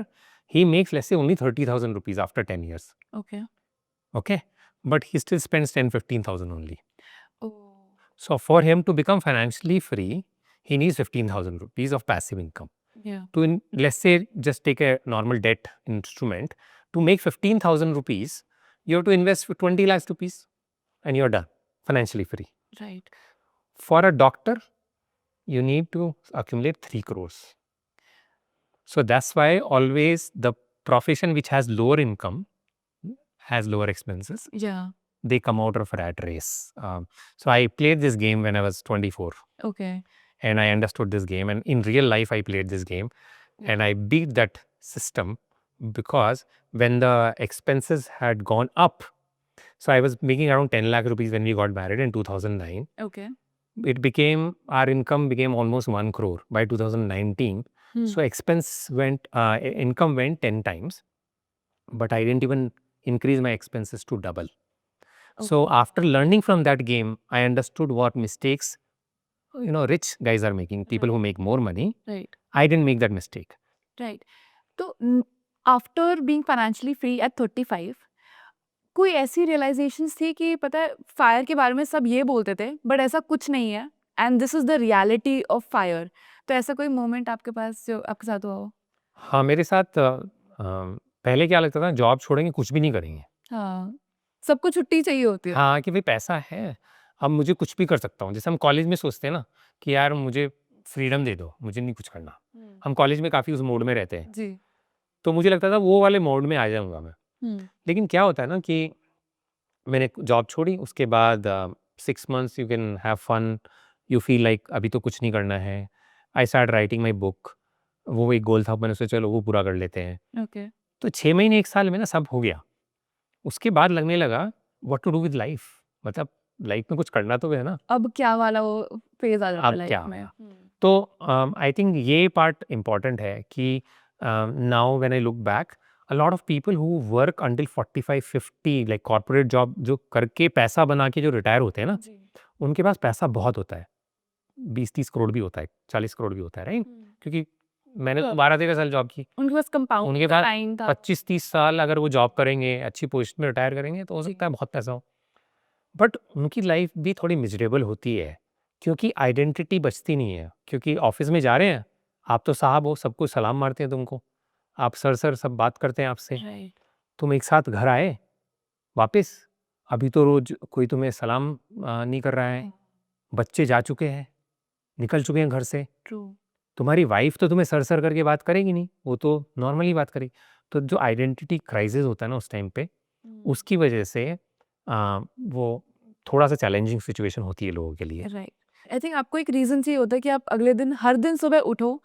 [SPEAKER 2] He makes, let's say, only 30,000 rupees after 10 years.
[SPEAKER 3] Okay.
[SPEAKER 2] Okay. But he still spends 10-15,000 only.
[SPEAKER 3] Oh.
[SPEAKER 2] So for him to become financially free, he needs 15,000 rupees of passive income.
[SPEAKER 3] Yeah.
[SPEAKER 2] To, let's say, just take a normal debt instrument. To make 15,000 rupees, you have to invest 20 lakhs rupees, and you're done, financially free.
[SPEAKER 3] Right.
[SPEAKER 2] For a doctor, you need to accumulate 3 crores. So that's why always the profession which has lower income has lower expenses.
[SPEAKER 3] Yeah.
[SPEAKER 2] They come out of rat race. So I played this game when I was 24.
[SPEAKER 3] Okay.
[SPEAKER 2] And I understood this game. And in real life, I played this game. And I beat that system because when the expenses had gone up, so I was making around 10 lakh rupees when we got married in 2009.
[SPEAKER 3] Okay.
[SPEAKER 2] Our income became almost 1 crore by 2019. So income went 10 times, but I didn't even increase my expenses to double. So after learning from that game, I understood what mistakes, rich guys are making, people who make more money.
[SPEAKER 3] Right.
[SPEAKER 2] I didn't make that mistake.
[SPEAKER 3] Right. तो after being financially free at 35 कोई ऐसी realisations थी कि पता है fire के बारे में सब ये बोलते थे बट ऐसा कुछ नहीं है and this is the reality of fire, तो ऐसा कोई मोमेंट आपके पास जो आपके साथ हुआ हो?
[SPEAKER 2] हाँ, मेरे साथ पहले क्या लगता था, जॉब छोड़ेंगे कुछ भी नहीं करेंगे।
[SPEAKER 3] हाँ, सबको छुट्टी चाहिए होती है।
[SPEAKER 2] हाँ, कि भाई पैसा है, अब मुझे कुछ भी कर सकता हूँ। जैसे हम कॉलेज में सोचते हैं ना कि यार मुझे फ्रीडम दे दो, मुझे नहीं कुछ करना। हम कॉलेज में काफ़ी उस मोड में रहते हैं।
[SPEAKER 3] जी।
[SPEAKER 2] तो मुझे लगता था वो वाले मोड में आ जाऊँगा मैं।
[SPEAKER 3] हम्म।
[SPEAKER 2] लेकिन क्या होता है ना कि मैंने जॉब छोड़ी, उसके बाद 6 months you can have fun, you feel like अभी तो कुछ नहीं करना है। I start writing my book, वो एक गोल था, मैंने सोचा चलो वो पूरा कर लेते हैं।
[SPEAKER 3] ओके।
[SPEAKER 2] तो 6 महीने 1 साल में ना सब हो गया। उसके बाद लगने लगा what to do with life, मतलब लाइफ में कुछ करना तो है ना,
[SPEAKER 3] अब क्या वाला वो फेज आ जाता है
[SPEAKER 2] अब क्या
[SPEAKER 3] लाइफ में।
[SPEAKER 2] होगा? तो आई थिंक ये पार्ट इम्पॉर्टेंट है कि now when I look back, a lot of people who work until 45-50 like corporate job जो करके पैसा बना के जो रिटायर होते हैं ना,
[SPEAKER 3] जी।
[SPEAKER 2] उनके पास पैसा बहुत होता है, 20-30 करोड़ भी होता है, 40 करोड़ भी होता है, राइट? क्योंकि मैंने तो 12-13 साल जॉब की,
[SPEAKER 3] उनके पास कंपाउंड
[SPEAKER 2] उनके पास
[SPEAKER 3] टाइम था।
[SPEAKER 2] 25-30 साल अगर वो जॉब करेंगे, अच्छी पोस्ट में रिटायर करेंगे, तो हो सकता है बहुत पैसा हो। बट उनकी लाइफ भी थोड़ी मिजरेबल होती है, क्योंकि आइडेंटिटी बचती नहीं है। क्योंकि ऑफिस में जा रहे हैं, आप तो साहब हो, सबको सलाम मारते हैं तुमको, आप सर सब बात करते हैं आपसे।
[SPEAKER 3] राइट।
[SPEAKER 2] तुम एक साथ घर आए वापस, अभी तो रोज कोई तुम्हें सलाम नहीं कर रहा है, बच्चे जा चुके हैं, निकल चुके हैं घर से,
[SPEAKER 3] ट्रू।
[SPEAKER 2] तुम्हारी वाइफ तो तुम्हें सर करके बात करेगी नहीं, वो तो नॉर्मली बात करेगी। तो जो आइडेंटिटी क्राइसिस होता है ना उस टाइम पे, उसकी वजह से वो थोड़ा सा चैलेंजिंग सिचुएशन होती है लोगों के लिए।
[SPEAKER 3] राइट। आई थिंक आपको एक रीजन चाहिए होता है कि आप अगले दिन हर दिन सुबह उठो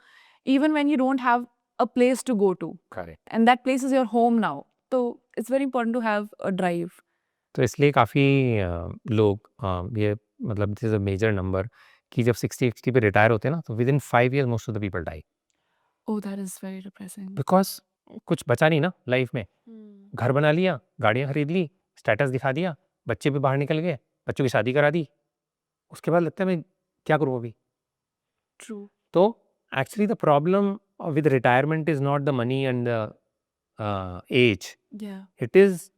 [SPEAKER 3] even when you don't have a place to go to
[SPEAKER 2] correct.
[SPEAKER 3] And that place is your home now, तो it's very important to have a drive.
[SPEAKER 2] तो इसलिए काफ़ी लोग ये मतलब this is a major number कि जब 60 पे रिटायर होते हैं ना, तो within 5 years most of the people die,
[SPEAKER 3] oh that is very depressing.
[SPEAKER 2] Because कुछ बचा नहीं ना लाइफ में। घर बना लिया, गाड़ियाँ खरीद ली, स्टेटस दिखा दिया, बच्चे भी बाहर निकल गए, बच्चों की शादी करा दी, उसके बाद लगता है मैं क्या करूँ अभी।
[SPEAKER 3] ट्रू।
[SPEAKER 2] तो actually the problem with retirement is not the money and the age,
[SPEAKER 3] या
[SPEAKER 2] it is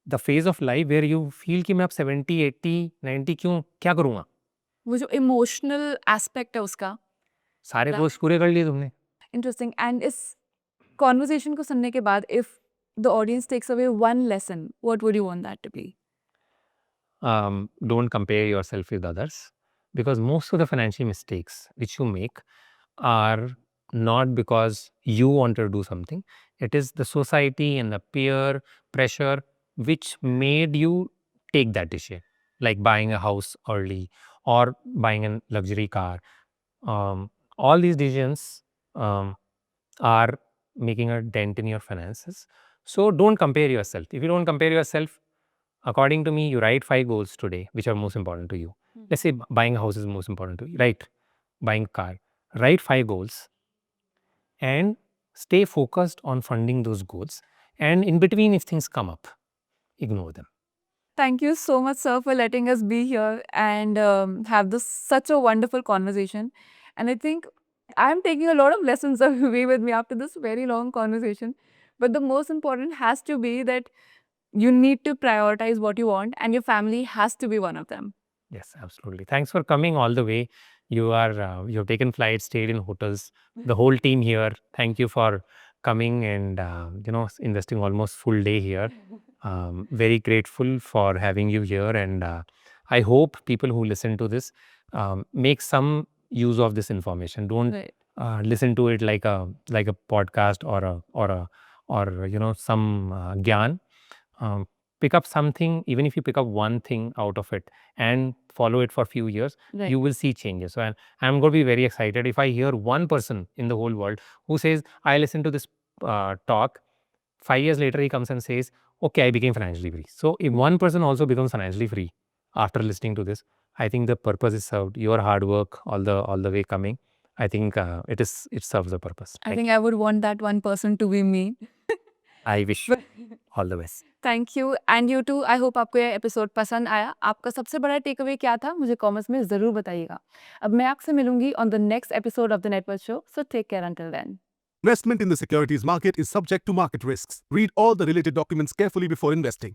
[SPEAKER 2] the phase of life where you feel कि मैं अब 70, 80, 90 क्यों, क्या करूँगा?
[SPEAKER 3] वो जो इमोशनल एस्पेक्ट है उसका।
[SPEAKER 2] सारे दोस्त पूरे कर लिए तुमने।
[SPEAKER 3] इंटरेस्टिंग। एंड इस कॉन्वर्सेशन को सुनने के बाद if the audience takes away one lesson what would you want that to be?
[SPEAKER 2] Don't compare yourself with others, because most of the financial mistakes which you make are not because you want to do something. It is the society and the peer pressure which made you take that decision, like buying a house early or buying a luxury car. All these decisions are making a dent in your finances. So don't compare yourself. If you don't compare yourself, according to me, you write 5 goals today which are most important to you. Let's say buying a house is most important to you, right? Buying a car. Write 5 goals and stay focused on funding those goals. And in between, if things come up, ignore them.
[SPEAKER 3] Thank you so much, sir, for letting us be here and have this such a wonderful conversation. And I think I'm taking a lot of lessons away with me after this very long conversation. But the most important has to be that you need to prioritize what you want, and your family has to be one of them.
[SPEAKER 2] Yes, absolutely. Thanks for coming all the way. You have taken flights, stayed in hotels. The whole team here. Thank you for coming and investing almost full day here. Very grateful for having you here, and I hope people who listen to this make some use of this information. Don't
[SPEAKER 3] Right.
[SPEAKER 2] listen to it like a podcast or some gyan. Pick up something, even if you pick up one thing out of it and follow it for a few years,
[SPEAKER 3] Right.
[SPEAKER 2] you will see changes. So I'm going to be very excited if I hear one person in the whole world who says, I listened to this talk, 5 years later he comes and says, okay, I became financially free. So if one person also becomes financially free after listening to this, I think the purpose is served. Your hard work all the way coming, I think it serves the purpose.
[SPEAKER 3] I think I would want that one person to be me.
[SPEAKER 2] I wish you all the best.
[SPEAKER 3] Thank you and you too. I hope आपको ये episode पसंद आया। आपका सबसे बड़ा take away क्या था मुझे कमेंट्स में ज़रूर बताइएगा। अब मैं आपसे मिलूंगी on the next episode of the network show, so take care until then.
[SPEAKER 4] Investment in the securities market is subject to market risks. Read all the related documents carefully before investing.